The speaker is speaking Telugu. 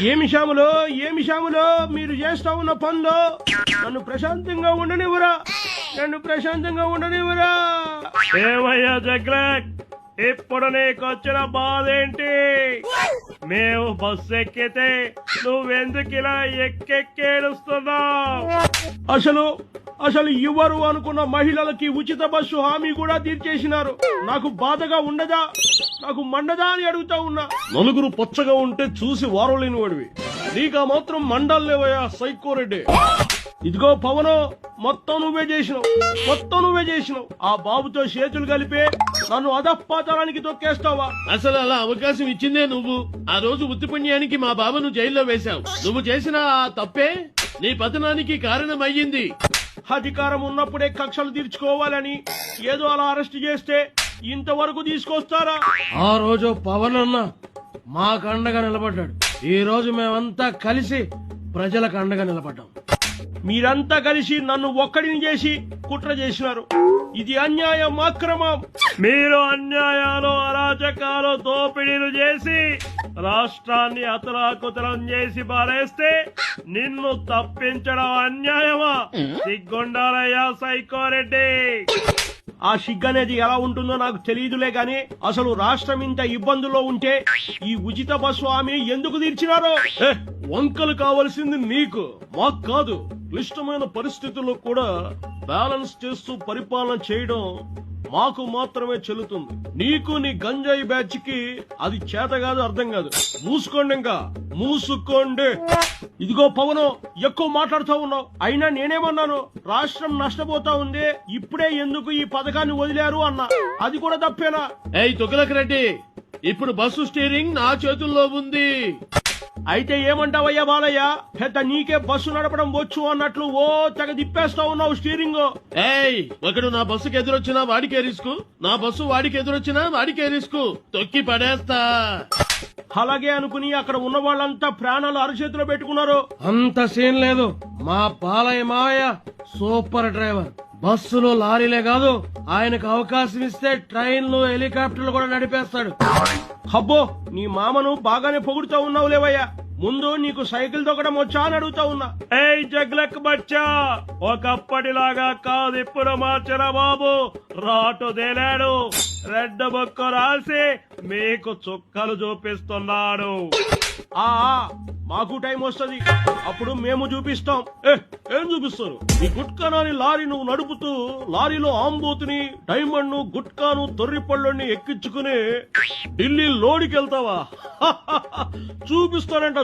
ఏమి శ్యాములో మీరు చేస్తా ఉన్న పనులు నన్ను ప్రశాంతంగా ఉండనివ్వరా ఏమయ్యా జగ్లక్, ఇప్పుడు నీకొచ్చిన బాధ ఏంటి? మేము బస్సు ఎక్కితే నువ్వెందుకు ఇలా ఎక్కెక్కేడుస్తున్నావు? అసలు ఇవ్వరు అనుకున్న మహిళలకి ఉచిత బస్సు హామీ కూడా తీర్చేసినారు. నాకు బాధగా ఉండదా, నాకు మండదా అని అడుగుతా ఉన్నా. నలుగురు పచ్చగా ఉంటే చూసి వారలేని వాడివి, నీకా మాత్రం మండలేవయ్యా సైకోరెడ్డి. ఇదిగో పవను, మొత్తం నువ్వే చేసినావు. ఆ బాబుతో చేతులు కలిపే నన్ను అధఃపాతాళానికి తొక్కేస్తావా? అసలు అలా అవకాశం ఇచ్చిందే నువ్వు. ఆ రోజు ఉత్తిపుణ్యానికి మా బాబును జైల్లో వేశావు. నువ్వు చేసిన ఆ తప్పే నీ పతనానికి కారణమయ్యింది. అధికారం ఉన్నప్పుడే కక్షలు తీర్చుకోవాలని ఏదో అలా అరెస్ట్ చేస్తే ఇంతవరకు తీసుకొస్తారా? ఆ రోజు పవన్ అన్న మాకు అండగా నిలబడ్డాడు. ఈ రోజు మేమంతా కలిసి ప్రజలకు అండగా నిలబడ్డాం. మీరంతా కలిసి నన్ను ఒక్కడిని చేసి కుట్ర చేసినారు. ఇది అన్యాయం, అక్రమం. మీరు అన్యాయాలు, అరాచకాలు, దోపిడీలు చేసి రాష్ట్రాన్ని అతలాకుతలం చేసి పారేస్తే నిన్ను తప్పించడం అన్యాయమా? సిగ్గుండాలయ్యా సైకోరెడ్డి. ఆ సిగ్గనేది ఎలా ఉంటుందో నాకు తెలియదులే గాని అసలు రాష్ట్రం ఇంత ఇబ్బందుల్లో ఉంటే ఈ ఉచిత బస్సు హామీ ఎందుకు తీర్చినారో? వంకలు కావలసింది నీకు, మాకు కాదు. క్లిష్టమైన పరిస్థితుల్లో కూడా బ్యాలెన్స్ చేస్తూ పరిపాలన చేయడం మాకు మాత్రమే చెల్లుతుంది. నీకు నీ గంజాయి బ్యాచ్ కి అది చేత కాదు, అర్థం కాదు. మూసుకోండి. ఇదిగో పవను, ఎక్కువ మాట్లాడుతూ ఉన్నావు. అయినా నేనేమన్నాను? రాష్ట్రం నష్టపోతా ఉంది, ఇప్పుడే ఎందుకు ఈ పథకాన్ని వదిలారు అన్నా. అది కూడా తప్పేనా? ఏయ్ తుగలక్ రెడ్డి, ఇప్పుడు బస్సు స్టీరింగ్ నా చేతుల్లో ఉంది. అయితే ఏమంటావయ్యా బాలయ్య? పెద్ద నీకే బస్సు నడపడం వచ్చు అన్నట్లు ఓ తెగ తిప్పేస్తా ఉన్నావు స్టీరింగ్. ఏయ్, ఒకడు నా బస్సుకి ఎదురొచ్చినా వాడికే రిస్క్, నా బస్సు వాడికి ఎదురొచ్చినా వాడికే రిస్క్. తొక్కి పడేస్తా. అలాగే అనుకుని అక్కడ ఉన్న వాళ్ళంతా ప్రాణాలు అరచేతిలో పెట్టుకున్నారు. అంత సీన్ లేదు. మా బాలయ్య మావయ్య సూపర్ డ్రైవర్. బస్సులు, లారీలే కాదు, ఆయనకు అవకాశం ఇస్తే ట్రైన్లు, హెలికాప్టర్లు కూడా నడిపేస్తాడు. హబ్బో, నీ మామను బాగానే పొగుడుతా ఉన్నావు లేవయ్యా. ముందు నీకు సైకిల్ తొక్కడం వచ్చా అని అడుగుతా ఉన్నా. ఏయ్ జగ్లక్ బచ్చా, ఒకప్పటిలాగా కాదు, ఇప్పుడు మార్చరా బాబు. రాటు తేలాడు, రెడ్ బొక్క రాసి మీకు చుక్కలు చూపిస్తున్నాడు. మాకు టైం వస్తుంది, అప్పుడు మేము చూపిస్తాం. ఏం చూపిస్తారు? ఈ గుట్కానాని లారీ నువ్వు నడుపుతూ లారీలో ఆంబోతుని, డైమండ్ ను, గుట్కాను, తొర్రి పళ్ళని ఎక్కించుకుని ఢిల్లీ లోడికి వెళ్తావా? చూపిస్తానంట.